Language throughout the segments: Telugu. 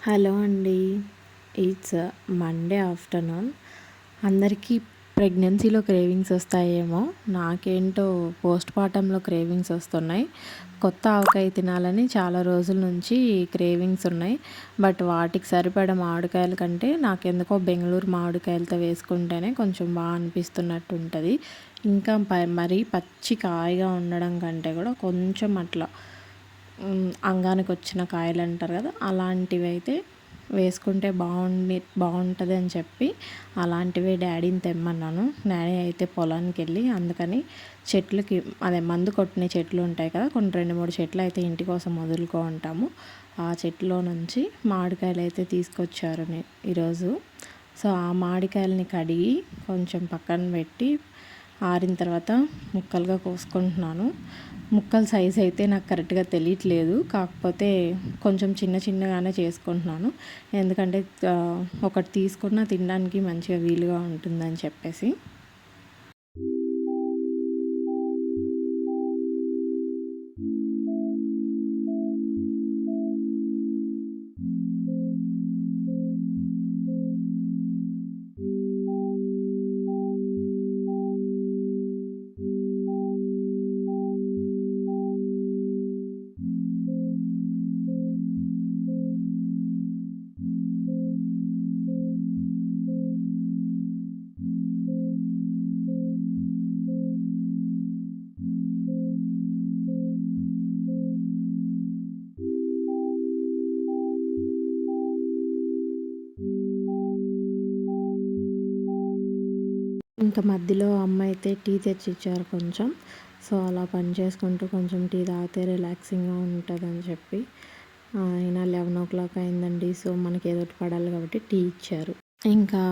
హలో అండి. It's Monday afternoon. అందరికీ ప్రెగ్నెన్సీలో క్రేవింగ్స్ వస్తాయేమో, నాకేంటో పోస్ట్ పార్టంలో క్రేవింగ్స్ వస్తున్నాయి. కొత్త ఆవకాయ తినాలని చాలా రోజుల నుంచి క్రేవింగ్స్ ఉన్నాయి. బట్ వాటికి సరిపడ మామిడికాయల కంటే నాకెందుకో బెంగళూరు మామిడికాయలతో వేసుకుంటేనే కొంచెం బాగా అనిపిస్తున్నట్టు ఉంటుంది. ఇంకా మరీ పచ్చి కాయగా ఉండడం కంటే కూడా కొంచెం అట్లా అంగానికి వచ్చిన కాయలు అంటారు కదా, అలాంటివి అయితే వేసుకుంటే బాగుంటుంది అని చెప్పి అలాంటివే డాడీని తెమ్మన్నాను. డాడీ అయితే పొలానికి వెళ్ళి అందుకని చెట్లకి మందు కొట్టిన చెట్లు ఉంటాయి కదా, కొన్ని 2-3 చెట్లు అయితే ఇంటి కోసం వదులుకో ఉంటాము. ఆ చెట్లో నుంచి మామిడికాయలు అయితే తీసుకొచ్చారు ఈరోజు. సో ఆ మామిడికాయలని కడిగి కొంచెం పక్కన పెట్టి ఆరిన తర్వాత ముక్కలుగా కోసుకుంటున్నాను. ముక్కల సైజ్ అయితే నాకు కరెక్ట్గా తెలియట్లేదు, కాకపోతే కొంచెం చిన్నగానే చేసుకుంటున్నాను. ఎందుకంటే ఒకటి తీసుకున్నా తినడానికి మంచిగా వీలుగా ఉంటుందని చెప్పేసి. ఇంకా మధ్యలో అమ్మ అయితే టీ తెచ్చిచ్చారు కొంచెం. సో అలా పని చేసుకుంటూ కొంచెం టీ తాగితే రిలాక్సింగ్గా ఉంటుందని చెప్పి, అయినా 11 అయిందండి. సో మనకి ఏదో ఒకటి పడాలి కాబట్టి టీ ఇచ్చారు. ఇంకా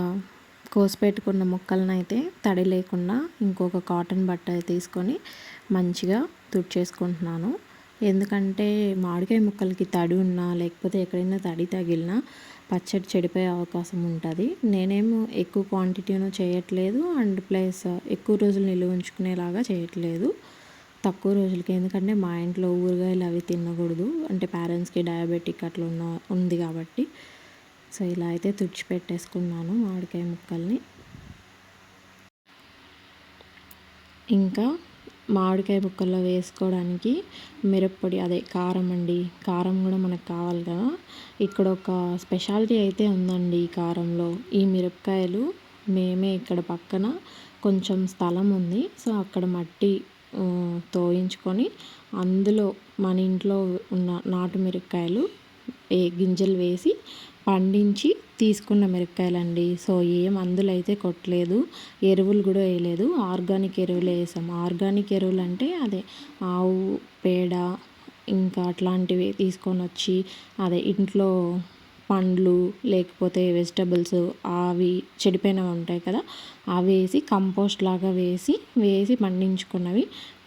కోసి పెట్టుకున్న ముక్కలను అయితే తడి లేకుండా ఇంకొక కాటన్ బట్ట తీసుకొని మంచిగా తుడిచేసుకుంటున్నాను. ఎందుకంటే మామిడికాయ ముక్కలకి తడి ఉన్నా లేకపోతే ఎక్కడైనా తడి తగిలినా పచ్చడి చెడిపోయే అవకాశం ఉంటుంది. నేనేమో ఎక్కువ క్వాంటిటీను చేయట్లేదు, అండ్ ప్లస్ ఎక్కువ రోజులు నిల్వ ఉంచుకునేలాగా చేయట్లేదు, తక్కువ రోజులకి. ఎందుకంటే మా ఇంట్లో ఊరగాయలు అవి తినకూడదు, అంటే పేరెంట్స్కి డయాబెటిక్ అట్లా ఉంది కాబట్టి. సో ఇలా అయితే తుడిచిపెట్టేసుకున్నాను మామిడికాయ ముక్కల్ని. ఇంకా మామిడికాయ ముక్కల్లో వేసుకోవడానికి మిరప్పొడి, అదే కారం అండి. కారం కూడా మనకు కావాలి కదా. ఇక్కడ ఒక స్పెషాలిటీ అయితే ఉందండి ఈ కారంలో. ఈ మిరపకాయలు మేమే ఇక్కడ పక్కన కొంచెం స్థలం ఉంది, సో అక్కడ మట్టి తోయించుకొని అందులో మన ఇంట్లో ఉన్న నాటు మిరపకాయలు గింజలు వేసి పండించి తీసుకున్న మిరపకాయలండి. సో ఏ మందులు అయితే కొట్టలేదు, ఎరువులు కూడా వేయలేదు, ఆర్గానిక్ ఎరువులు వేసాము. ఆర్గానిక్ ఎరువులు అంటే అదే ఆవు పేడ ఇంకా అట్లాంటివి తీసుకొని వచ్చి, అదే ఇంట్లో పండ్లు లేకపోతే వెజిటబుల్స్ అవి చెడిపోయినవి ఉంటాయి కదా, అవి వేసి కంపోస్ట్ లాగా వేసి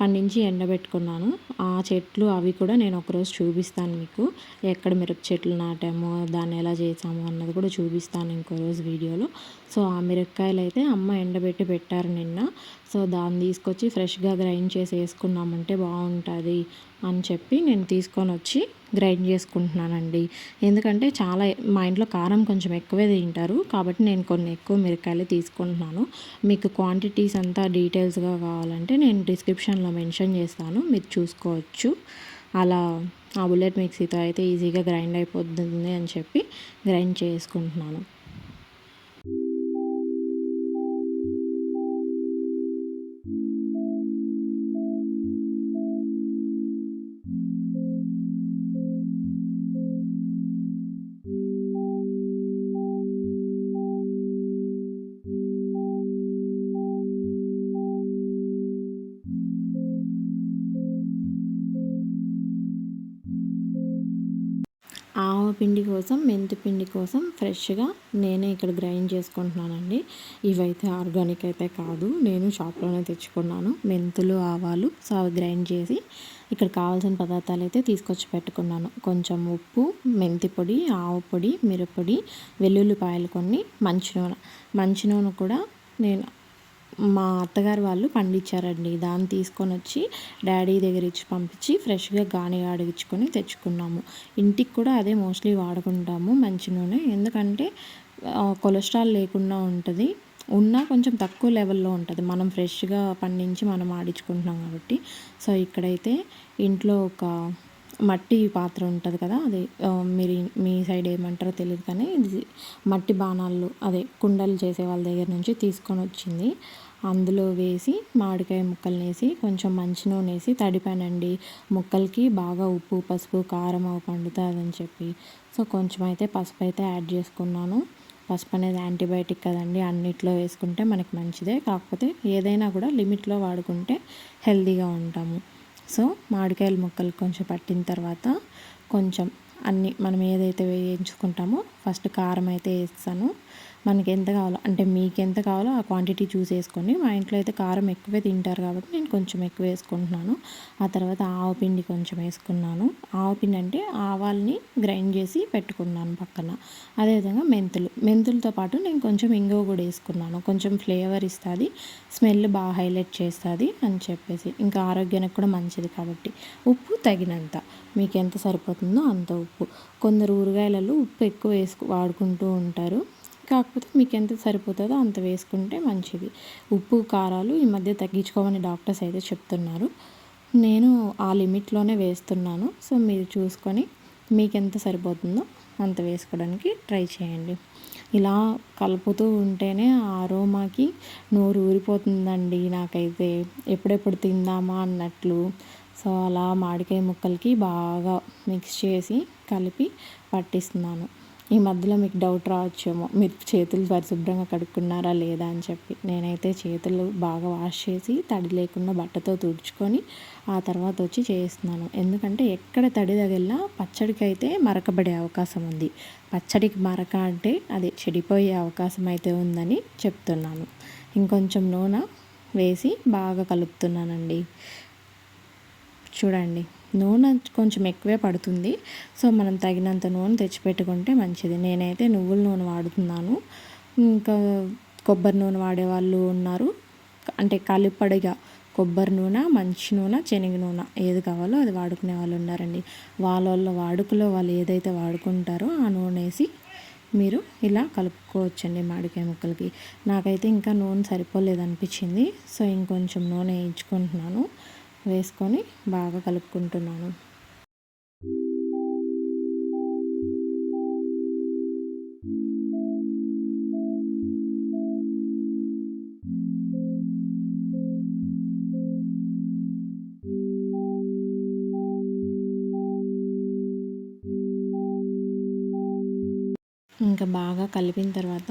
పండించి ఎండబెట్టుకున్నాను. ఆ చెట్లు అవి కూడా నేను ఒకరోజు చూపిస్తాను మీకు. ఎక్కడ మిరప చెట్లు నాటామో దాన్ని ఎలా చేసామో అన్నది కూడా చూపిస్తాను ఇంకో రోజు వీడియోలో. సో ఆ మిరపకాయలు అయితే అమ్మ ఎండబెట్టి పెట్టారు నిన్న. సో దాన్ని తీసుకొచ్చి ఫ్రెష్గా గ్రైండ్ చేసి వేసుకున్నామంటే బాగుంటుంది అని చెప్పి నేను తీసుకొని వచ్చి గ్రైండ్ చేసుకుంటున్నానండి. ఎందుకంటే మా ఇంట్లో కారం కొంచెం ఎక్కువే తింటారు కాబట్టి నేను కొన్ని ఎక్కువ మిరపకాయలు తీసుకుంటున్నాను. మీకు క్వాంటిటీస్ అంతా డీటెయిల్స్గా కావాలంటే నేను డిస్క్రిప్షన్లో మెన్షన్ చేస్తాను, మీరు చూసుకోవచ్చు. అలా ఆ బుల్లెట్ మిక్సీతో అయితే ఈజీగా గ్రైండ్ అయిపోతుంది అని చెప్పి గ్రైండ్ చేసుకుంటున్నాను. ఆవపిండి కోసం మెంతిపిండి కోసం ఫ్రెష్గా నేనే ఇక్కడ గ్రైండ్ చేసుకుంటున్నానండి. ఇవైతే ఆర్గానిక్ అయితే కాదు, నేను షాప్లోనే తెచ్చుకున్నాను. మెంతులు ఆవాలు, సో అవి గ్రైండ్ చేసి ఇక్కడ కావాల్సిన పదార్థాలు అయితే తీసుకొచ్చి పెట్టుకున్నాను. కొంచెం ఉప్పు, మెంతి పొడి, ఆవు పొడి, మిరప్పొడి, వెల్లుల్లిపాయలు కొన్ని, మంచి నూనె కూడా నేను మా అత్తగారు వాళ్ళు పండించారండి. దాన్ని తీసుకొని వచ్చి డాడీ దగ్గర ఇచ్చి పంపించి ఫ్రెష్గా గాని అడిగించుకొని తెచ్చుకున్నాము. ఇంటికి కూడా అదే మోస్ట్లీ వాడుకుంటాము మంచి నూనె. ఎందుకంటే కొలెస్ట్రాల్ లేకుండా ఉంటుంది, ఉన్నా కొంచెం తక్కువ లెవెల్లో ఉంటుంది, మనం ఫ్రెష్గా పండించి మనం ఆడించుకుంటున్నాం కాబట్టి. సో ఇక్కడైతే ఇంట్లో ఒక మట్టి పాత్ర ఉంటుంది కదా, అది మీరు మీ సైడ్ ఏమంటారో తెలియదు కానీ ఇది మట్టి బాణాలు అదే కుండలు చేసే వాళ్ళ దగ్గర నుంచి తీసుకొని వచ్చింది. అందులో వేసి మామిడికాయ ముక్కల్ని వేసి కొంచెం మంచి నూనె వేసి తడిపానండి. ముక్కలకి బాగా ఉప్పు పసుపు కారం అవి పండుతుందని చెప్పి. సో కొంచెం అయితే పసుపు అయితే యాడ్ చేసుకున్నాను. పసుపు అనేది యాంటీబయాటిక్ కదండి, అన్నిట్లో వేసుకుంటే మనకి మంచిదే. కాకపోతే ఏదైనా కూడా లిమిట్లో వాడుకుంటే హెల్తీగా ఉంటాము. సో మామిడికాయల ముక్కలు కొంచెం పట్టిన తర్వాత కొంచెం అన్నీ మనం ఏదైతే వేయించుకుంటామో ఫస్ట్ కారం అయితే వేస్తాను. మనకి ఎంత కావాలో అంటే మీకు ఎంత కావాలో ఆ క్వాంటిటీ చూసి వేసుకోండి. మా ఇంట్లో అయితే కారం ఎక్కువే తింటారు కాబట్టి నేను కొంచెం ఎక్కువ వేసుకుంటున్నాను. ఆ తర్వాత ఆవపిండి కొంచెం వేసుకున్నాను. ఆవపిండి అంటే ఆవాల్ని గ్రైండ్ చేసి పెట్టుకున్నాను పక్కన. అదేవిధంగా మెంతులతో పాటు నేను కొంచెం ఇంగువ కూడా వేసుకున్నాను. కొంచెం ఫ్లేవర్ ఇస్తుంది, స్మెల్ బాగా హైలైట్ చేస్తుంది అని చెప్పేసి, ఇంకా ఆరోగ్యానికి కూడా మంచిది కాబట్టి. ఉప్పు తగినంత, మీకు ఎంత సరిపోతుందో అంత ఉప్పు. కొందరు ఊరగాయలలో ఉప్పు ఎక్కువ వాడుకుంటూ ఉంటారు, కాకపోతే మీకు ఎంత సరిపోతుందో అంత వేసుకుంటే మంచిది. ఉప్పు కారాలు ఈ మధ్య తగ్గించుకోమని డాక్టర్స్ అయితే చెప్తున్నారు. నేను ఆ లిమిట్లోనే వేస్తున్నాను. సో మీరు చూసుకొని మీకు ఎంత సరిపోతుందో అంత వేసుకోవడానికి ట్రై చేయండి. ఇలా కలుపుతూ ఉంటేనే ఆ అరోమాకి నోరు ఊరిపోతుందండి నాకైతే, ఎప్పుడెప్పుడు తిందామా అన్నట్లు. సో అలా మామిడికాయ ముక్కలకి బాగా మిక్స్ చేసి కలిపి పట్టిస్తున్నాను. ఈ మధ్యలో మీకు డౌట్ రావచ్చేమో, మీరు చేతులు పరిశుభ్రంగా కడుక్కున్నారా లేదా అని చెప్పి. నేనైతే చేతులు బాగా వాష్ చేసి తడి లేకుండా బట్టతో తుడుచుకొని ఆ తర్వాత వచ్చి చేస్తున్నాను. ఎందుకంటే ఎక్కడ తడి తగిలినా పచ్చడికి అయితే మరకబడే అవకాశం ఉంది. పచ్చడికి మరక అంటే అది చెడిపోయే అవకాశం అయితే ఉందని చెప్తున్నాను. ఇంకొంచెం నూనె వేసి బాగా కలుపుతున్నానండి. చూడండి, నూనె కొంచెం ఎక్కువే పడుతుంది. సో మనం తగినంత నూనె తెచ్చిపెట్టుకుంటే మంచిది. నేనైతే నువ్వుల నూనె వాడుతున్నాను. ఇంకా కొబ్బరి నూనె వాడేవాళ్ళు ఉన్నారు, అంటే కలిపడిగా కొబ్బరి నూనె, మంచి నూనె, శనగ నూనె ఏది కావాలో అది వాడుకునే వాళ్ళు ఉన్నారండి. వాళ్ళ వాడుకలో వాళ్ళు ఏదైతే వాడుకుంటారో ఆ నూనె వేసి మీరు ఇలా కలుపుకోవచ్చండి మామిడికాయ ముక్కలకి. నాకైతే ఇంకా నూనె సరిపోలేదు అనిపించింది. సో ఇంకొంచెం నూనె వేయించుకుంటున్నాను, వేసుకొని బాగా కలుపుకుంటున్నాను. ఇంకా బాగా కలిపిన తర్వాత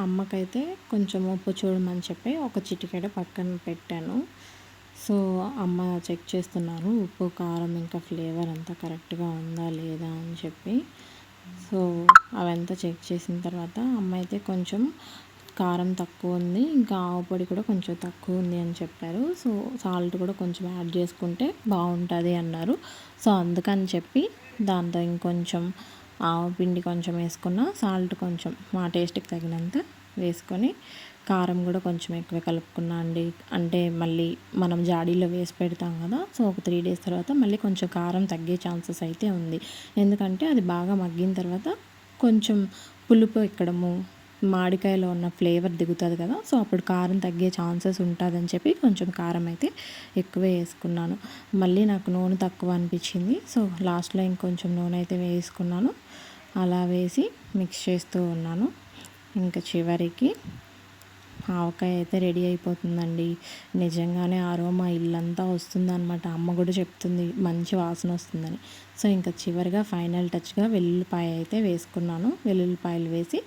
అమ్మకైతే కొంచెం ఉప్పు చూడమని చెప్పి ఒక చిటికెడ పక్కన పెట్టాను. సో అమ్మ చెక్ చేస్తున్నారు ఉప్పు కారం ఇంకా ఫ్లేవర్ అంతా కరెక్ట్గా ఉందా లేదా అని చెప్పి. సో అవంతా చెక్ చేసిన తర్వాత అమ్మ అయితే కొంచెం కారం తక్కువ ఉంది, ఇంకా ఆవు పొడి కూడా కొంచెం తక్కువ ఉంది అని చెప్పారు. సో సాల్ట్ కూడా కొంచెం యాడ్ చేసుకుంటే బాగుంటుంది అన్నారు. సో అందుకని చెప్పి దాంతో ఇంకొంచెం ఆవు పిండి కొంచెం వేసుకున్న, సాల్ట్ కొంచెం మా టేస్ట్కి తగినంత వేసుకొని, కారం కూడా కొంచెం ఎక్కువ కలుపుకున్నా అండి. అంటే మళ్ళీ మనం జాడీలో వేసి పెడతాం కదా, సో ఒక 3 days తర్వాత మళ్ళీ కొంచెం కారం తగ్గే ఛాన్సెస్ అయితే ఉంది. ఎందుకంటే అది బాగా మగ్గిన తర్వాత కొంచెం పులుపు ఎక్కడము, మామిడికాయలో ఉన్న ఫ్లేవర్ దిగుతుంది కదా, సో అప్పుడు కారం తగ్గే ఛాన్సెస్ ఉంటుందని చెప్పి కొంచెం కారం అయితే ఎక్కువే వేసుకున్నాను. మళ్ళీ నాకు నూనె తక్కువ అనిపించింది. సో లాస్ట్లో ఇంకొంచెం నూనె అయితే వేసుకున్నాను. అలా వేసి మిక్స్ చేస్తూ ఉన్నాను. ఇంకా చివరికి ఆవకాయ అయితే రెడీ అయిపోతుందండి. నిజంగానే అరోమా ఇల్లంతా వస్తుందన్నమాట. అమ్మ కూడా చెప్తుంది మంచి వాసన వస్తుందని. సో ఇంకా చివరిగా ఫైనల్ టచ్గా వెల్లుల్లిపాయ అయితే వేసుకున్నాను. వెల్లుల్లిపాయలు వేసి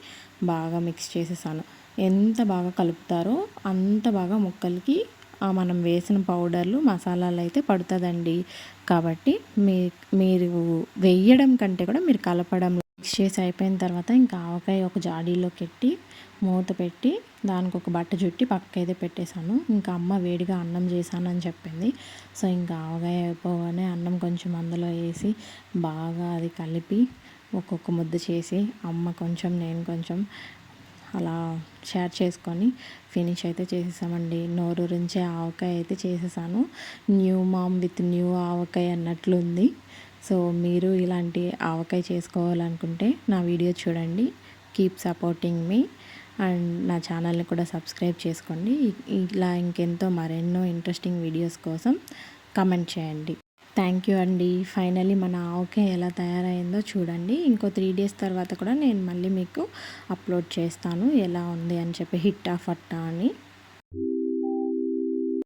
బాగా మిక్స్ చేసేసాను. ఎంత బాగా కలుపుతారో అంత బాగా ముక్కలకి మనం వేసిన పౌడర్లు మసాలాలు అయితే పడుతుందండి. కాబట్టి మీరు వేయడం కంటే కూడా మీరు కలపడం, మిక్స్ చేసి అయిపోయిన తర్వాత ఇంకా ఆవకాయ ఒక జాడీలోకి పెట్టి మూత పెట్టి దానికి ఒక బట్ట చుట్టి పక్కకైతే పెట్టేశాను. ఇంకా అమ్మ వేడిగా అన్నం చేశానని చెప్పింది. సో ఇంకా ఆవకాయ అయిపోగానే అన్నం కొంచెం అందులో వేసి బాగా అది కలిపి ఒక్కొక్క ముద్ద చేసి అమ్మ కొంచెం నేను కొంచెం అలా షేర్ చేసుకొని ఫినిష్ అయితే చేసేసామండి. నోరూరించే ఆవకాయ అయితే చేసేసాను. New mom with new avakaya అన్నట్లుంది. సో మీరు ఇలాంటి ఆవకాయ చేసుకోవాలనుకుంటే నా వీడియో చూడండి. కీప్ సపోర్టింగ్ మీ అండ్ నా ఛానల్ని కూడా సబ్స్క్రైబ్ చేసుకోండి. ఇలా ఇంకెంతో మరెన్నో ఇంట్రెస్టింగ్ వీడియోస్ కోసం కమెంట్ చేయండి. థ్యాంక్ యూ అండి. ఫైనల్లీ మన ఆవకాయ ఎలా తయారైందో చూడండి. ఇంకో 3 డేస్ తర్వాత కూడా నేను మళ్ళీ మీకు అప్లోడ్ చేస్తాను ఎలా ఉంది అని చెప్పి హిట్టా ఫట్టా అని.